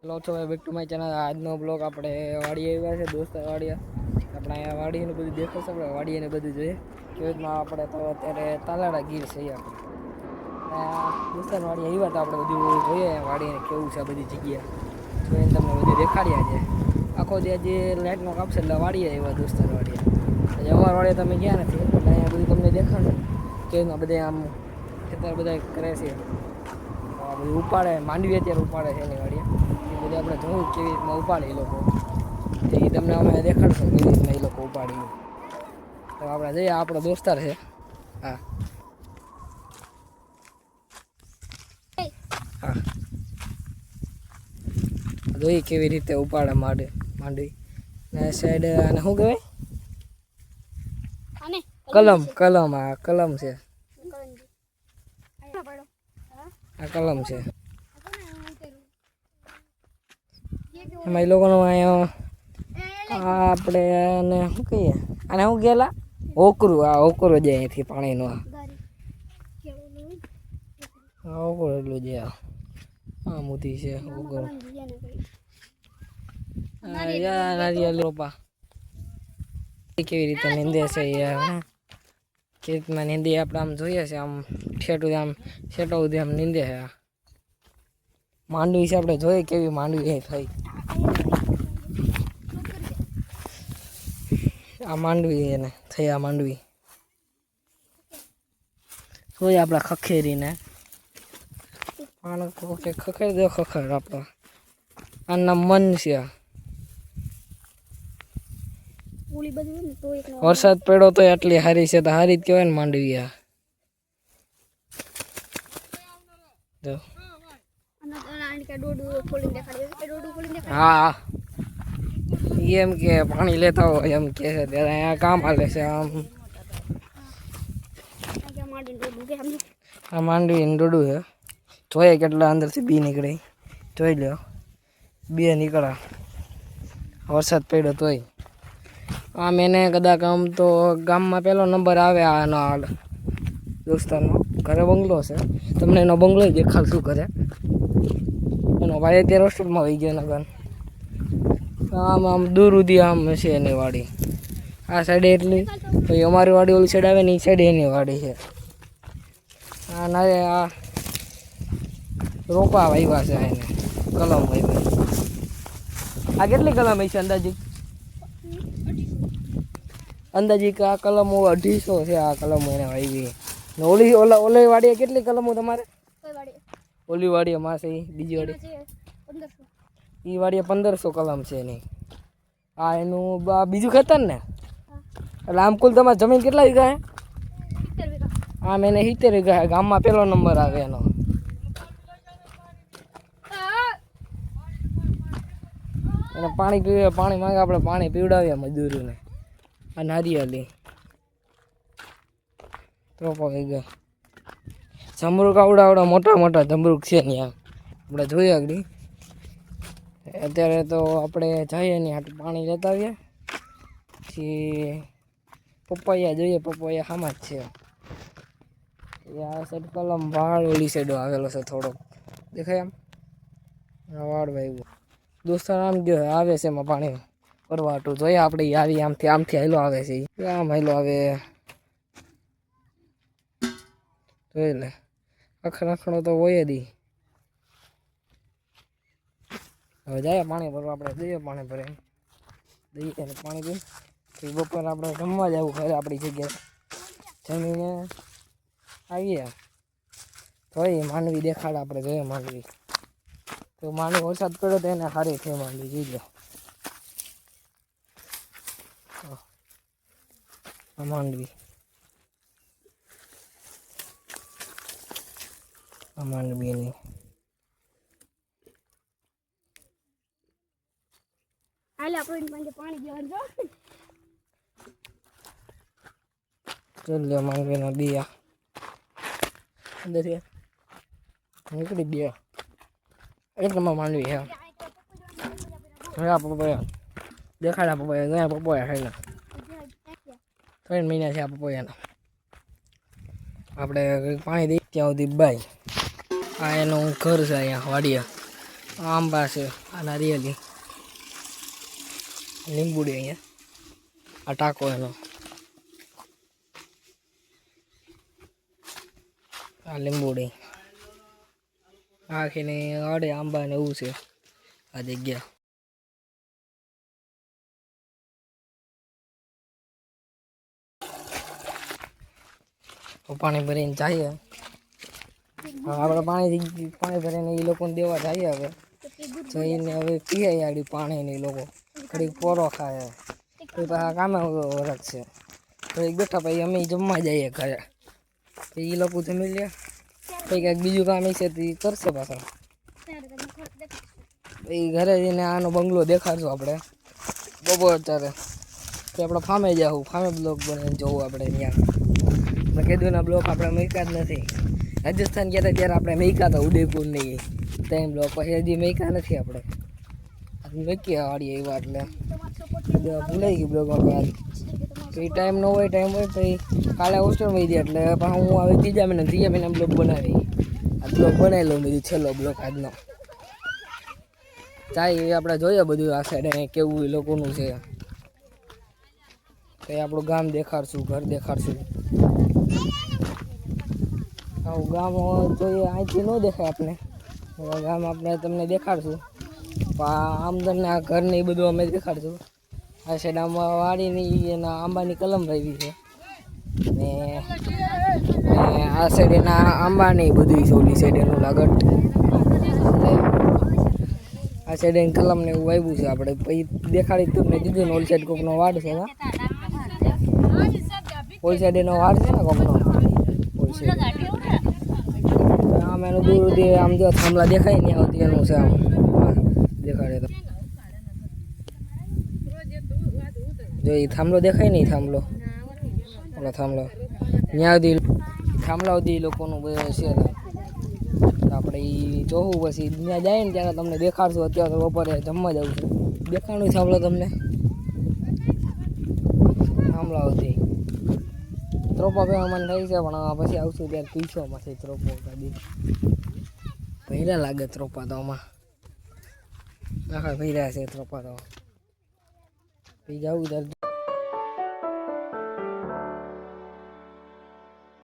Hello છો ભાઈ, back to my channel. આજનો બ્લોગ આપણે વાડીએ આવ્યા છે, દોસ્તર વાડીયા। આપણે અહીંયા વાડીને બધું દેખાશે, આપણે વાડીને બધું જોઈએ કેવી રીતના। આપણે તો અત્યારે તાલાળા ગીર છે આપણે દોસ્તર વાડી આવ્યા તો આપણે બધું જોઈએ વાડીને કેવું છે, બધી જગ્યા જોઈને તમને બધું દેખાડ્યા છે। આખો જે લાઇટનો કાપશે એટલે વાડીએ આવ્યા દોસ્તર વાડીએ। અમારા વાડીએ તમે ગયા નથી એટલે અહીંયા બધું તમને દેખાડું કેવી રીતના બધા આમ ખેતર બધા કરે છે। બધું ઉપાડે, માંડવી અત્યારે ઉપાડે છે એની વાડીએ। એ બધું આપણે જોવું કેવી રીતના ઉપાડે એ લોકો, એ તમને અમે દેખાડશું કેવી રીતના એ લોકો ઉપાડી। તો આપણે જઈએ, આપણો દોસ્તાર છે। હા હા, જોઈએ કેવી રીતે ઉપાડે માંડવી ને સાઈડ। અને શું કહેવાય? કલમ કલમ, આ કલમ છે, આ કલમ છે। એમાં એ લોકોનો અહીંયા આપણે એને શું કહીએ, અને શું ગયેલા ઓકરું, આ ઓકરું જાય અહીંથી પાણીનું। આ ઓકરું એટલું છે, આ મોતી છે ઓકરું। નારિયેળ રોપા કેવી રીતે નીંદે છે યાર, કેવી રીતના નીંદી આપણે આમ જોઈએ છે, આમ ઠેઠું આમ છેટો સુધી આમ નીંદે છે। માંડવી છે, આપણે જોઈએ કેવી માંડવી અહીં થઈ। આ માંડવી એને થઈ, આ માંડવી જોઈએ આપણા ખખેરીને ખખેર દો, ખખેર આપણા આનું નામ મન છે। વરસાદ પડ્યો તો એટલી હારી છે, તો હારી જ કહેવાય ને માંડવી। આ જો હા, એમ કે પાણી લેતા હોય એમ કે છે, ત્યારે અહીંયા કામ હાલે છે। આ માંડવીનું ડોડું છે, જોઈએ કેટલા અંદરથી બી નીકળે, જોઈ લો બે નીકળ્યા વરસાદ પડ્યો તોય। આમ એને કદાચ આમ તો ગામમાં પહેલો નંબર આવે આનો હાલ દોસ્તારનો। ઘરે બંગલો છે, તમને એનો બંગલો દેખાડશું ઘરે। એનો ભાઈ અત્યારે હોસ્ટેલમાં વહી ગયો નગર। આમ આમ દૂર સુધી આમ છે એની વાડી, આ સાઈડે એટલી, પછી અમારી વાડી ઓલી સાઈડ આવે ને એ સાઈડ એની વાડી છે। આ ના આ રોપા વાવ્યા છે, એને કલમ વાવી। આ કેટલી કલમ હશે અંદાજી? અંદાજી આ કલમો 250 છે, આ કલમો એને વાવી। ઓલી વાડીએ કેટલી કલમો તમારે? ઓલી વાડીએ માસે બીજી વાડી એ વાડીએ 1500 કલમ છે એની। આ એનું બીજું ખેતર ને, એટલે આમ કુલ તમારે જમીન કેટલા વીઘા છે? આમ એને 70 વીઘા, ગામમાં પહેલો નંબર આવે એનો। એને પાણી પીવે, પાણી માંગે આપણે પાણી પીવડાવીએ મજૂરોને। આ નારિયેળી રોપા થઈ ગયા, જમરૂક આવડા મોટા મોટા જમરૂક છે ત્યાં, આપણે જોઈએ આગળ। અત્યારે તો આપણે જઈએ ને પાણી લેતા આવીએ, પછી પપૈયા જોઈએ, પપૈયા હામાં જ છે। આ સાઈડ કલમ વાળ ઓલી સાઈડ આવેલો છે, થોડોક દેખાય આમ વાળ વાવ્યું દોસ્તાર। આમ ગયો આવે છે એમાં પાણી ભરવા હાટું, જોઈએ આપણે આવી આમથી હાલો આવે છે, આમ હાલો આવે જોઈ લે। અખણો તો હોય જ। હવે જાય પાણી ભરવા, આપણે દઈએ પાણી ભરે દઈએ અને પાણી પી, પછી બપોર આપણે જમવા જવું ઘરે આપણી જગ્યાએ, જમીને આવીએ। જોઈએ માંડવી દેખાડે, આપણે જોઈએ માંડવી તો માંડવી વરસાદ પડ્યો તો એને સારી થઈ માંડવી, જોઈ લો માંડવી। માંડવી એની જોઈ માંડવીના બિયા અંદરથી નીકળી ગયા, એકમાં માંડવી છે। હા પપૈયા દેખાડા, પપૈયા ગયા, પપૈયા ખાઈ 3 મહિના છે આ પપૈયાના। આપણે પાણી દઈ ત્યાં સુધી બાય, આ એનું ઘર છે અહીંયા વાડિયા। આંબા છે આ નારિયેલી લીંબુડી અહીંયા આ ટાંકો એનો આ લીંબુડી આખીને આડે આંબા ને એવું છે આ જગ્યા પાણી ભરીને જઈએ આપણે પાણી ભરીને એ લોકોને દેવા જઈએ હવે જઈને હવે પીએ આડી પાણી એ લોકો ઘડીક પોરો ખાય પછી પાછા કામે વરસ છે ઘડીક બેઠા પછી અમે જમવા જઈએ ઘરે એ લોકો જમી લે પછી કંઈક બીજું કામ છે તો એ કરશે પાછા પછી ઘરે જઈને આનો બંગલો દેખાડશું આપણે બપોર અત્યારે તો આપણે ફામે જાવું ફામે બ્લોક બને જોવું આપણે ત્યાં કીધુંના બ્લોક આપણે મેકા જ નથી રાજસ્થાન ગયા હતા ત્યારે આપણે મેકા હતા ઉદયપુર નહીં ત્યાં બ્લોક પછી હજી મેકા નથી આપણે મેકીએ વાળીએ એવા એટલે ભૂલાઈ ગયું બ્લોગમાં તો એ ટાઈમ ન હોય ટાઈમ હોય પછી કાલે હોસ્ટેલમાં દે એટલે પણ હું હવે ત્રીજા મહિના બ્લોગ બનાવી આ બ્લોગ બનાવી લઉં બીજું છેલ્લો બ્લોગ આજનો ચાય એ આપણે જોઈએ બધું આ સાઈડે કેવું એ લોકોનું છે કંઈ આપણું ગામ દેખાડશું ઘર દેખાડશું આવું ગામ જોઈએ અહીંથી ન દેખાય આપણે ગામ આપણે તમને દેખાડશું આમ તમને આ ઘર ને એ બધું અમે દેખાડશું આ સાઈડ આમાં વાડીની એના આંબાની કલમ વાવી છે ને આ સાઈડ એના આંબાની બધું છે ઓલી સાઈડ એનું લાગત આ સાઈડ એની કલમ ને એવું વાવ્યું છે આપણે પછી દેખાડી તમને દીધું ને ઓલી સાઈડ કોકનો વાડ છે ઓલી સાઈડ એનો વાડ છે ને કોકનો ઓલી સાઈડ આમ એનું દૂર આમ જો થાંભલા દેખાય ને આવતી એનું છે આમ દેખાડે તો જો એ થાંભલો દેખાય ને થાંભલો ઓલો થાંભલો ત્યાં સુધી થાંભલા સુધી લોકોનું બધું છે તો આપણે એ જોવું પછી ત્યાં જાય ને ત્યારે તમને દેખાડશું અત્યારે તો બપોરે જમવા જવું છે દેખાડું થાંભલો તમને થાંભલા સુધી ત્રોપા પીવા મને થઈ છે પણ પછી આવશું ત્યારે પીછોમાંથી ત્રોપો કાઢી ભૈરા લાગે ત્રોપા તો આમાં આખા ભૈરા છે ત્રોપા તો પી જવું ત્યારે